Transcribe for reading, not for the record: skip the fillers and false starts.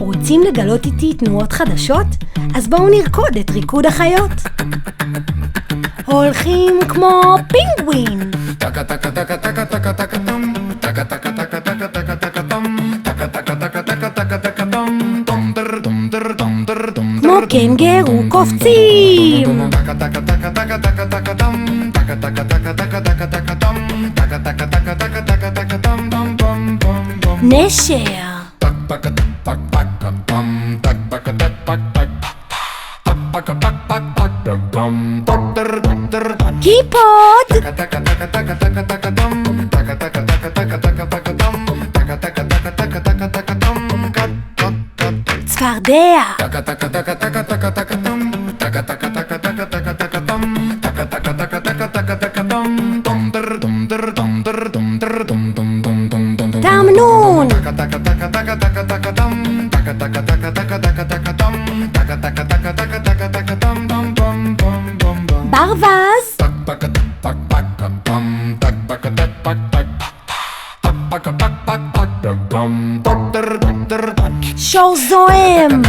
רוצים לגלות איתי תנועות חדשות? אז בואו נרקוד את ריקוד החיות. הולכים כמו פינגווין. כמו קנגרו קופצים. נשר. קיפוד. צפרדע. תמנון. ברווז. שור זועם.